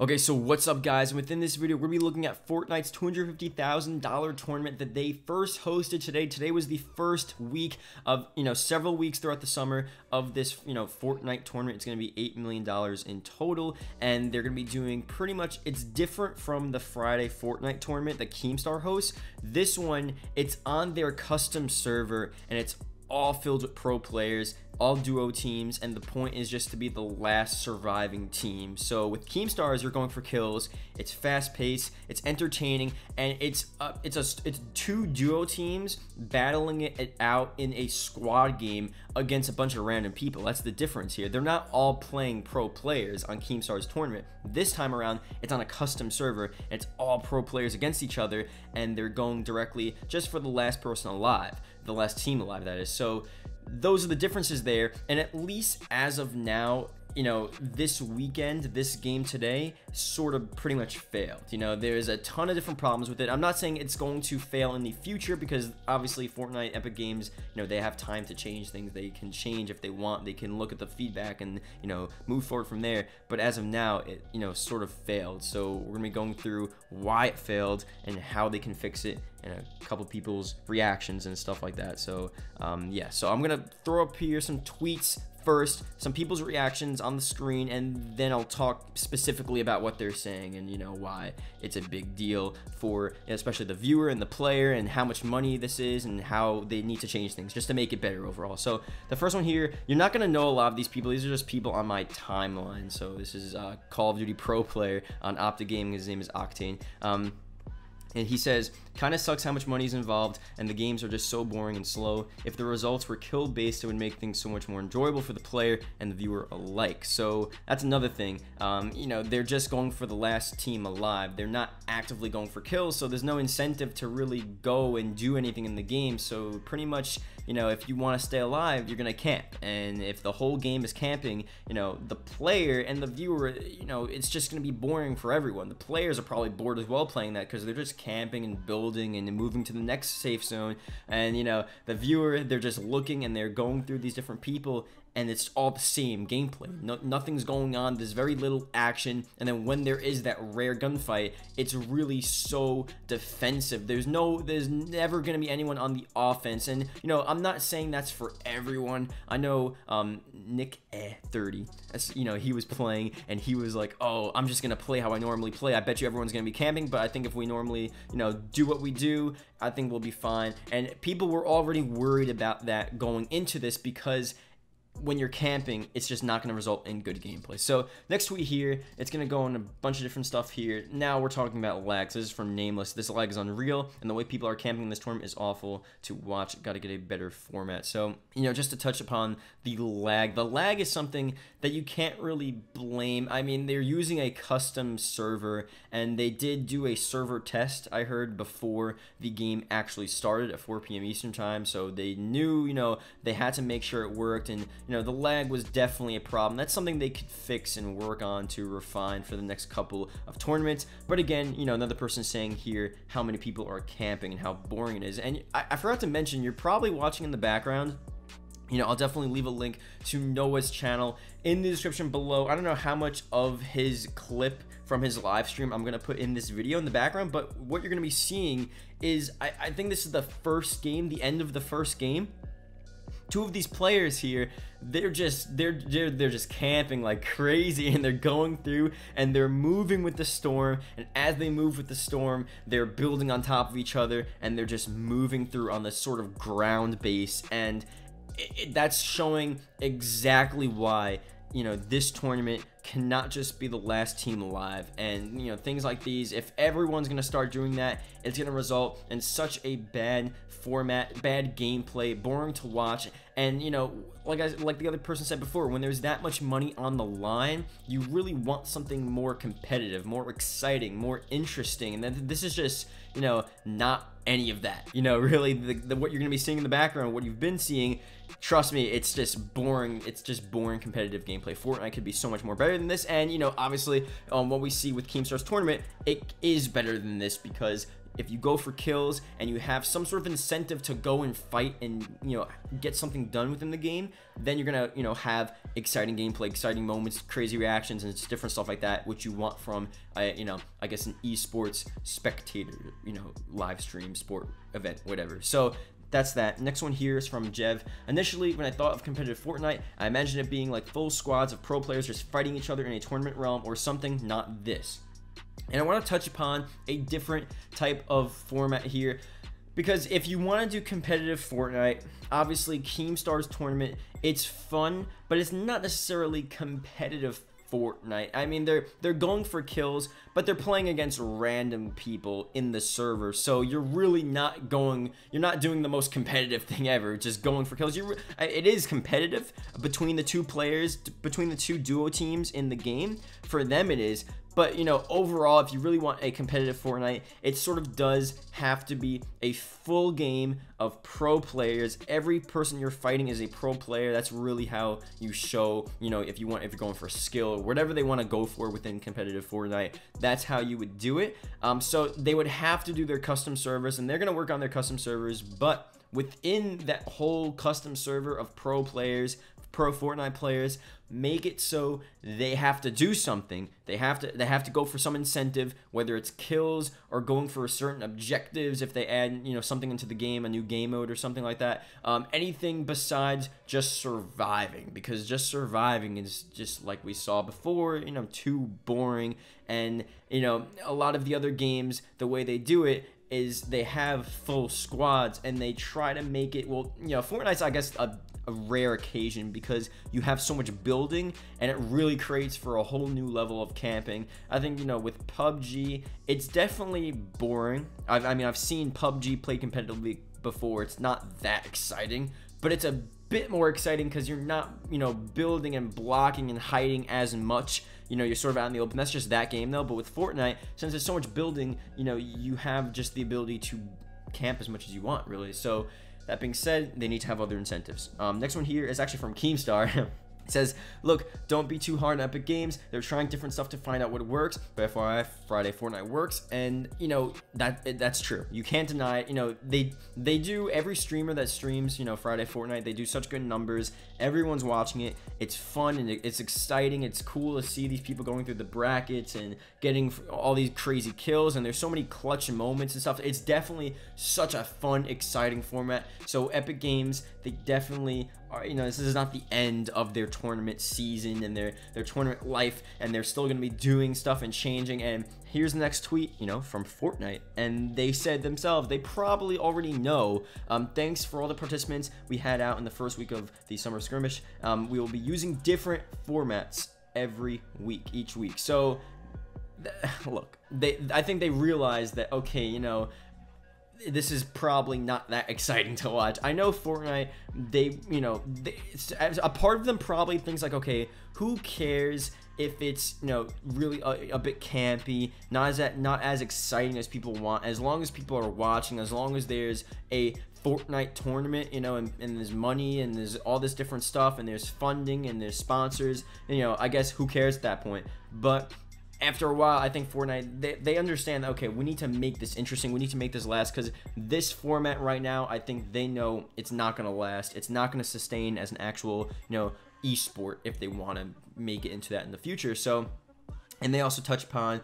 Okay, so what's up, guys? And within this video, we're going to be looking at Fortnite's $250,000 tournament that they first hosted today. Today was the first week of, several weeks throughout the summer of this, Fortnite tournament. It's going to be $8 million in total, and they're going to be doing pretty much, it's different from the Friday Fortnite tournament that Keemstar hosts. This one, it's on their custom server, and it's all filled with pro players, all duo teams, and the point is just to be the last surviving team. So with Keemstars, you're going for kills. It's fast paced, it's entertaining, and it's two duo teams battling it out in a squad game against a bunch of random people. That's the difference here. They're not all playing pro players on Keemstar's tournament. This time around, it's on a custom server, and it's all pro players against each other, and they're going directly just for the last person alive, the last team alive, that is. So those are the differences there, and at least as of now, this weekend, this game today sort of pretty much failed. There's a ton of different problems with it. I'm not saying it's going to fail in the future, because obviously Fortnite, Epic Games, they have time to change things. They can change if they want. They can look at the feedback and move forward from there. But as of now, it sort of failed. So we're gonna be going through why it failed and how they can fix it, and a couple people's reactions and stuff like that. So yeah, so I'm gonna throw up here some tweets first, some people's reactions on the screen, and then I'll talk specifically about what they're saying and why it's a big deal for especially the viewer and the player, and how much money this is, and how they need to change things just to make it better overall. So the first one here, you're not going to know a lot of these people. These are just people on my timeline. So this is Call of Duty pro player on Opta Gaming. His name is Octane. And he says, kind of sucks how much money is involved, and the games are just so boring and slow. If the results were kill based, it would make things so much more enjoyable for the player and the viewer alike. So that's another thing. They're just going for the last team alive. They're not actively going for kills, so there's no incentive to really go and do anything in the game. So pretty much, if you want to stay alive, you're gonna camp. And if the whole game is camping, the player and the viewer, it's just gonna be boring for everyone. The players are probably bored as well playing that, because they're just camping and building and moving to the next safe zone, and the viewer, they're just looking and they're going through these different people, and it's all the same gameplay. Nothing's going on. There's very little action, and then when there is that rare gunfight, it's really so defensive. There's never gonna be anyone on the offense. And I'm not saying that's for everyone. I know Nick 30, he was playing and he was like, oh, I'm just gonna play how I normally play. I bet you everyone's gonna be camping, but I think if we normally do what we do, I think we'll be fine. And people were already worried about that going into this, because when you're camping, it's just not going to result in good gameplay. So next tweet here, it's going to go on a bunch of different stuff here. Now we're talking about lag. So this is from Nameless. This lag is unreal, and the way people are camping in this tournament is awful to watch. Got to get a better format. So just to touch upon the lag is something that you can't really blame. I mean, they're using a custom server, and they did do a server test, I heard, before the game actually started at 4 p.m. Eastern time. So they knew they had to make sure it worked, and the lag was definitely a problem. That's something they could fix and work on to refine for the next couple of tournaments. But again, another person saying here how many people are camping and how boring it is. And I forgot to mention, you're probably watching in the background. I'll definitely leave a link to Noah's channel in the description below. I don't know how much of his clip from his live stream I'm going to put in this video in the background, but what you're going to be seeing is, I think this is the first game, the end of the first game. Two of these players here, they're just camping like crazy, and they're going through and they're moving with the storm, and as they move with the storm, they're building on top of each other, and they're just moving through on this sort of ground base. And that's showing exactly why this tournament cannot just be the last team alive. And things like these, if everyone's gonna start doing that, it's gonna result in such a bad format, bad gameplay, boring to watch. And like the other person said before, when there's that much money on the line, you really want something more competitive, more exciting, more interesting. And then this is just not any of that. Really, what you're gonna be seeing in the background, what you've been seeing, trust me, it's just boring. It's just boring competitive gameplay. Fortnite could be so much more better than this. And, you know, obviously, what we see with Keemstar's tournament, it is better than this, because if you go for kills and you have some sort of incentive to go and fight and, you know, get something done within the game, then you're gonna, you know, have exciting gameplay, exciting moments, crazy reactions, and it's different stuff like that, which you want from, you know, I guess an esports spectator, you know, live stream sport event, whatever. So that's that. Next one here is from Jev. Initially, when I thought of competitive Fortnite, I imagined it being like full squads of pro players just fighting each other in a tournament realm or something, not this. And I want to touch upon a different type of format here, because if you want to do competitive Fortnite, obviously Keemstar's tournament, it's fun, but it's not necessarily competitive Fortnite. I mean, they're going for kills, but they're playing against random people in the server, so you're really not doing the most competitive thing ever, just going for kills. It is competitive between the two players, between the two duo teams in the game. For them it is. But, you know, overall, if you really want a competitive Fortnite, it sort of does have to be a full game of pro players. Every person you're fighting is a pro player. That's really how you show, you know, if you're going for skill or whatever they want to go for within competitive Fortnite, that's how you would do it. So they would have to do their custom servers, and they're going to work on their custom servers, but within that whole custom server of pro players, pro Fortnite players, make it so they have to do something. They have to go for some incentive, whether it's kills or going for certain objectives. If they add, you know, something into the game, a new game mode or something like that, anything besides just surviving, because just surviving is just, like we saw before, you know, too boring. And, you know, a lot of the other games, the way they do it is they have full squads and they try to make it, well, you know, Fortnite's, I guess, a rare occasion because you have so much building and it really creates for a whole new level of camping. I think, you know, with PUBG, it's definitely boring. I mean, I've seen PUBG play competitively before. It's not that exciting, but it's a bit more exciting because you're not, you know, building and blocking and hiding as much. You know, you're sort of out in the open. That's just that game though. But with Fortnite, since there's so much building, you know, you have just the ability to camp as much as you want, really. So that being said, they need to have other incentives. Next one here is actually from Keemstar. It says, look, don't be too hard on Epic Games. They're trying different stuff to find out what works. But FYI, Friday Fortnite works. And, you know, that's true. You can't deny it. You know, they do, every streamer that streams, you know, Friday Fortnite, they do such good numbers. Everyone's watching it. It's fun and it's exciting. It's cool to see these people going through the brackets and getting all these crazy kills. And there's so many clutch moments and stuff. It's definitely such a fun, exciting format. So Epic Games, they definitely are, you know, this is not the end of their tournament season and their tournament life, and they're still going to be doing stuff and changing. And here's the next tweet, you know, from Fortnite, and they said themselves, they probably already know, thanks for all the participants we had out in the first week of the summer skirmish. We will be using different formats every week, each week. So look, I think they realized that, okay, you know, this is probably not that exciting to watch. I know Fortnite, a part of them probably thinks like, okay, who cares if it's, you know, really a bit campy, not as exciting as people want, as long as people are watching, as long as there's a Fortnite tournament, you know, and there's money and there's all this different stuff and there's funding and there's sponsors, and, you know, I guess who cares at that point. But after a while, I think Fortnite, they understand that, okay, we need to make this interesting. We need to make this last, because this format right now, I think they know it's not going to last. It's not going to sustain as an actual, you know, esport if they want to make it into that in the future. So, and they also touch upon,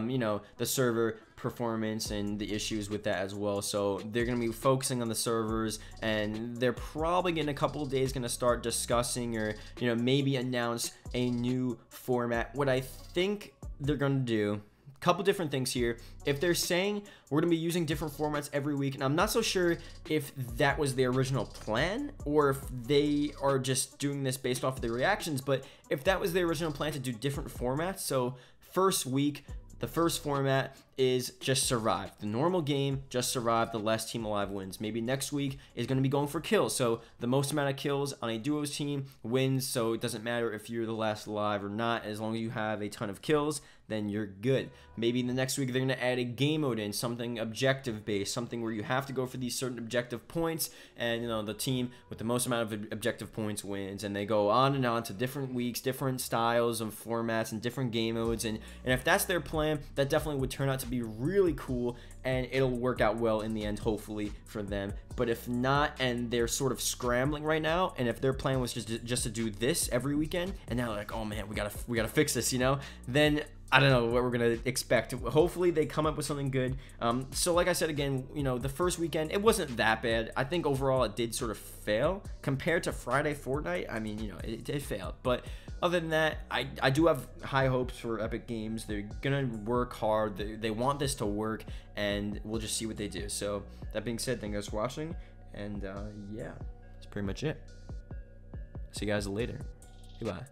you know, the server performance and the issues with that as well. So they're going to be focusing on the servers, and they're probably in a couple of days going to start discussing, or, you know, maybe announce a new format. What I think they're going to do, a couple different things here. If they're saying we're going to be using different formats every week, and I'm not so sure if that was the original plan or if they are just doing this based off of the reactions, but if that was the original plan to do different formats, so first week, the first format is just survive. The normal game, just survive. The last team alive wins. Maybe next week is going to be going for kills. So the most amount of kills on a duos team wins. So it doesn't matter if you're the last alive or not, as long as you have a ton of kills. then you're good. Maybe the next week they're going to add a game mode in, something objective based, something where you have to go for these certain objective points, and the team with the most amount of objective points wins, and they go on and on to different weeks, different styles of formats and different game modes, and if that's their plan, that definitely would turn out to be really cool, and it'll work out well in the end, hopefully, for them. But if not, and they're sort of scrambling right now, and if their plan was just to do this every weekend, and now they're like, oh man, we gotta fix this, then I don't know what we're gonna expect. Hopefully they come up with something good. So like I said again, the first weekend, it wasn't that bad. I think overall it did sort of fail compared to Friday Fortnite. I mean, it failed. But other than that, I do have high hopes for Epic Games. They're gonna work hard. They want this to work, and we'll just see what they do. So that being said, thank you guys for watching, and yeah, that's pretty much it. See you guys later. Goodbye.